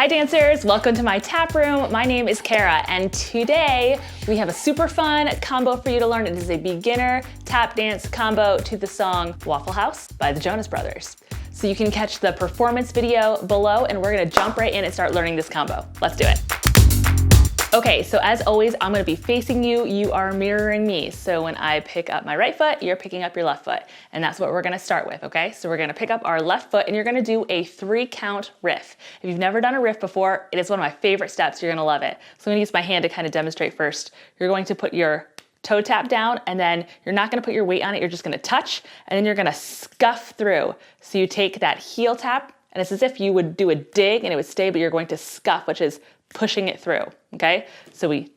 Hi dancers, welcome to my tap room. My name is Kara and today we have a super fun combo for you to learn. It is a beginner tap dance combo to the song Waffle House by the Jonas Brothers. So you can catch the performance video below and we're gonna jump right in and start learning this combo. Let's do it. Okay, so as always, I'm gonna be facing you. You are mirroring me. So when I pick up my right foot, you're picking up your left foot. And that's what we're gonna start with, okay? So we're gonna pick up our left foot and you're gonna do a 3-count riff. If you've never done a riff before, it is one of my favorite steps. You're gonna love it. So I'm gonna use my hand to kind of demonstrate first. You're going to put your toe tap down and then you're not gonna put your weight on it. You're just gonna touch and then you're gonna scuff through. So you take that heel tap and it's as if you would do a dig and it would stay, but you're going to scuff, which is pushing it through, okay? So we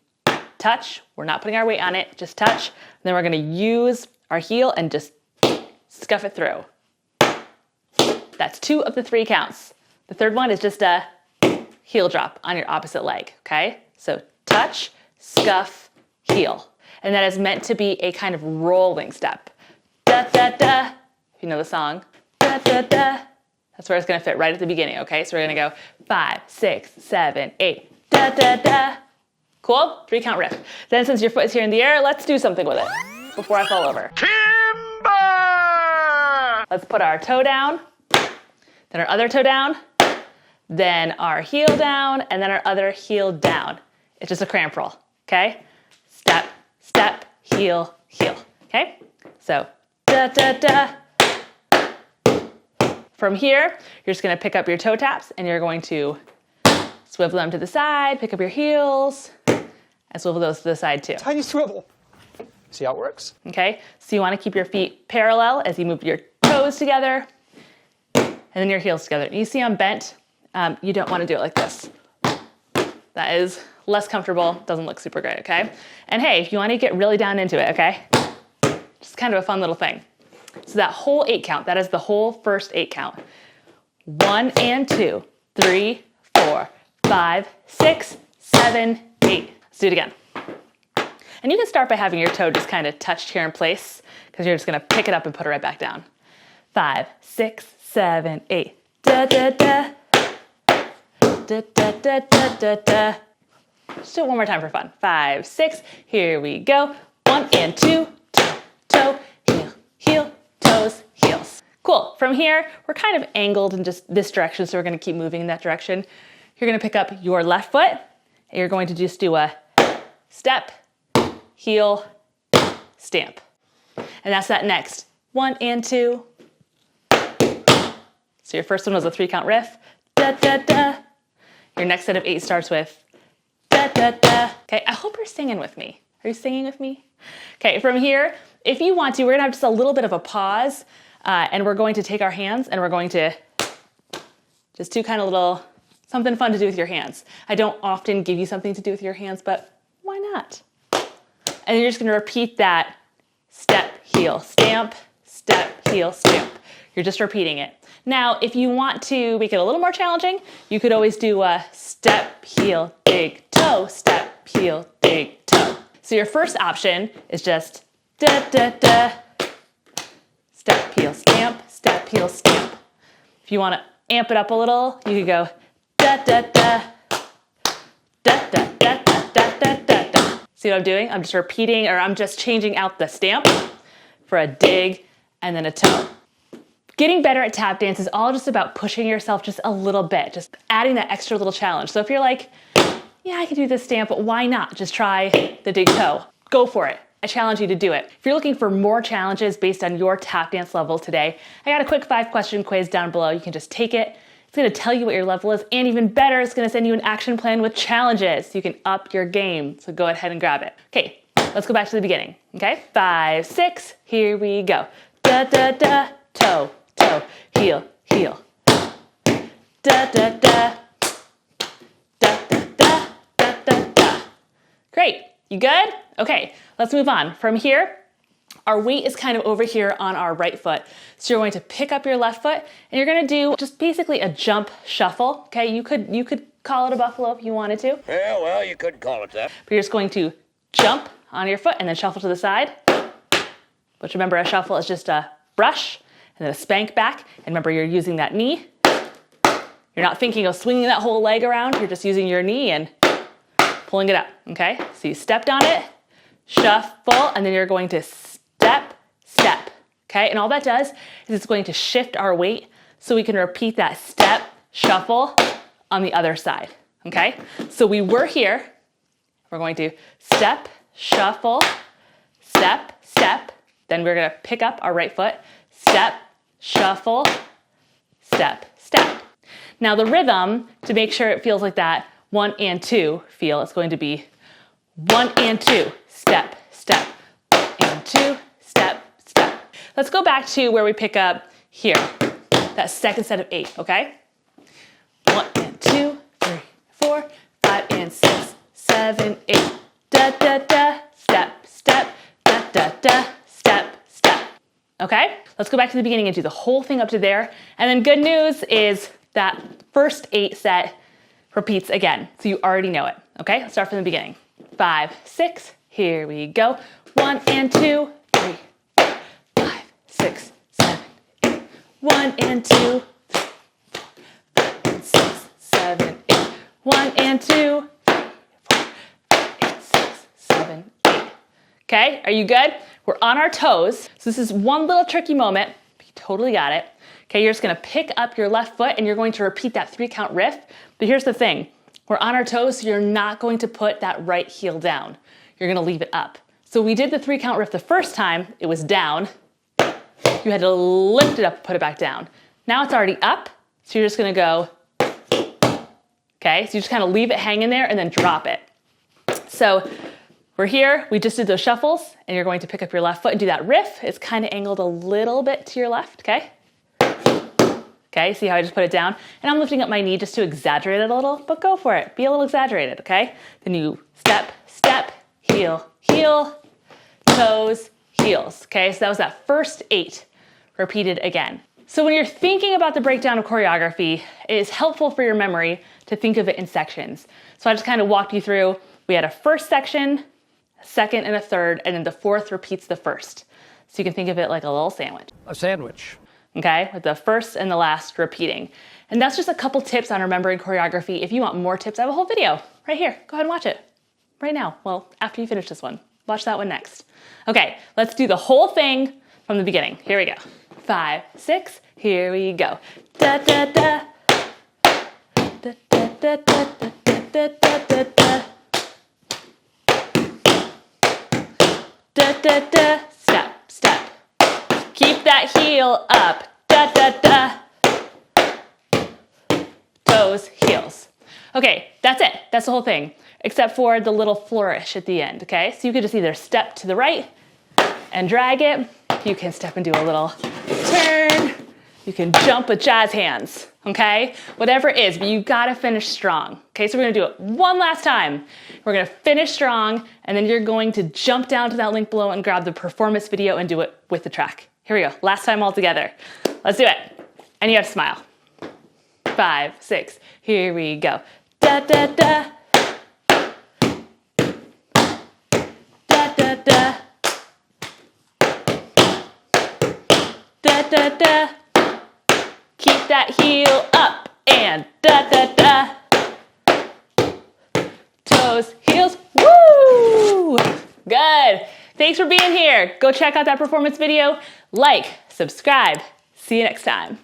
touch, we're not putting our weight on it, just touch, and then we're gonna use our heel and just scuff it through. That's 2 of the 3 counts. The third one is just a heel drop on your opposite leg, okay? So touch, scuff, heel. And that is meant to be a kind of rolling step. Da, da, da, if you know the song. Da, da, da. That's where it's gonna fit right at the beginning, okay? So we're gonna go 5, 6, 7, 8, da, da, da. Cool? 3-count riff. Then since your foot is here in the air, let's do something with it before I fall over. Timber! Let's put our toe down, then our other toe down, then our heel down, and then our other heel down. It's just a cramp roll, okay? Step, step, heel, heel, okay? So, da, da, da. From here, you're just gonna pick up your toe taps and you're going to swivel them to the side, pick up your heels, and swivel those to the side too. Tiny swivel. See how it works? Okay, so you wanna keep your feet parallel as you move your toes together and then your heels together. You see I'm bent, you don't wanna do it like this. That is less comfortable, doesn't look super great, okay? And hey, if you wanna get really down into it, okay? Just kind of a fun little thing. So that whole 8 count, that is the whole first 8 count. 1 and 2, 3, 4, 5, 6, 7, 8. Let's do it again. And you can start by having your toe just kind of touched here in place because you're just gonna pick it up and put it right back down. 5, 6, 7, 8. Da, da, da. Da, da, da, da, da, da. Let's do it one more time for fun. 5, 6, here we go. 1 and 2, toe, toe, heel, heel, toes, heels. Cool. From here, we're kind of angled in just this direction, so we're going to keep moving in that direction. You're going to pick up your left foot, and you're going to just do a step, heel, stamp. And that's that next 1 and 2. So your first one was a 3-count riff. Da, da, da. Your next set of 8 starts with da, da, da. Okay, I hope you're singing with me. Are you singing with me? Okay, from here, if you want to, we're gonna have just a little bit of a pause and we're going to take our hands and we're going to just do kind of little, something fun to do with your hands. I don't often give you something to do with your hands, but why not? And then you're just gonna repeat that step, heel, stamp, step, heel, stamp. You're just repeating it. Now, if you want to make it a little more challenging, you could always do a step, heel, dig, toe, step, heel, dig, toe. So your first option is just da, da, da, step, heel, stamp, step, heel, stamp. If you want to amp it up a little, you could go da, da, da, da, da, da, da, da, da, da, da. See what I'm doing? I'm just repeating, or I'm just changing out the stamp for a dig and then a toe. Getting better at tap dance is all just about pushing yourself just a little bit, just adding that extra little challenge. So if you're like, yeah, I can do this stamp, but why not? Just try the dig toe. Go for it. I challenge you to do it. If you're looking for more challenges based on your tap dance level today, I got a quick 5-question quiz down below. You can just take it. It's gonna tell you what your level is, and even better, it's gonna send you an action plan with challenges so you can up your game. So go ahead and grab it. Okay, let's go back to the beginning, okay? 5, 6, here we go. Da, da, da, toe, toe, heel, heel. Da, da, da. Great, you good? Okay, let's move on. From here, our weight is kind of over here on our right foot. So you're going to pick up your left foot and you're gonna do just basically a jump shuffle, okay? You could call it a buffalo if you wanted to. Yeah, well, you could call it that. But you're just going to jump on your foot and then shuffle to the side. But remember, a shuffle is just a brush and then a spank back. And remember, you're using that knee You're not thinking of swinging that whole leg around. You're just using your knee and pulling it up, okay? So you stepped on it, shuffle, and then you're going to step, step, okay? And all that does is it's going to shift our weight so we can repeat that step, shuffle on the other side, okay? So we were here. We're going to step, shuffle, step, step. Then we're gonna pick up our right foot, step, shuffle, step, step. Now the rhythm, to make sure it feels like that 1 and 2 feel, it's going to be 1 and 2, step, step, 1 and 2, step, step. Let's go back to where we pick up here, that second set of 8, okay? 1 and 2, 3, 4, 5 and 6, 7, 8. Da, da, da, step, step, da, da, da, step, step. Okay? Let's go back to the beginning and do the whole thing up to there. And then good news is that first 8 set repeats again. So you already know it. Okay? Let's start from the beginning. 5, 6, here we go. 1 and 2, 3, 4, 5, 6, 7, 8. 1 and 2, 3, 4, 5 and 6, 7, 8. 1 and 2, 3, 4, 5 and 6, 7, 8. Okay, are you good? We're on our toes. So this is one little tricky moment. You totally got it. Okay, you're just gonna pick up your left foot and you're going to repeat that 3-count riff. But here's the thing. We're on our toes, so you're not going to put that right heel down. You're gonna leave it up. So we did the 3-count riff the first time, it was down. You had to lift it up, put it back down. Now it's already up, so you're just gonna go, okay? So you just kind of leave it hanging there and then drop it. So we're here, we just did those shuffles, and you're going to pick up your left foot and do that riff. It's kind of angled a little bit to your left, okay? Okay, see how I just put it down? And I'm lifting up my knee just to exaggerate it a little, but go for it. Be a little exaggerated, okay? Then you step, step, heel, heel, toes, heels, okay? So that was that first 8 repeated again. So when you're thinking about the breakdown of choreography, it is helpful for your memory to think of it in sections. So I just kind of walked you through, we had a first section, a second and a third, and then the fourth repeats the first. So you can think of it like a little sandwich. A sandwich. Okay, with the first and the last repeating. And that's just a couple tips on remembering choreography. If you want more tips, I have a whole video right here. Go ahead and watch it right now. Well, after you finish this one, watch that one next. Okay, let's do the whole thing from the beginning. Here we go. 5, 6, here we go. Da da da. Da da da da da da da da. Da da da. Step, step. Keep that heel up. Da da da. Toes, heels. Okay, that's it. That's the whole thing. Except for the little flourish at the end, okay? So you could just either step to the right and drag it. You can step and do a little turn. You can jump with jazz hands, okay? Whatever it is, but you gotta finish strong. Okay, so we're gonna do it one last time. We're gonna finish strong, and then you're going to jump down to that link below and grab the performance video and do it with the track. Here we go, last time all together. Let's do it. And you have to smile. 5, 6, here we go. Da, da, da. Da, da, da. Da, da, da. Keep that heel up and da, da, da. Toes, heels, woo! Good. Thanks for being here. Go check out that performance video. Like, subscribe. See you next time.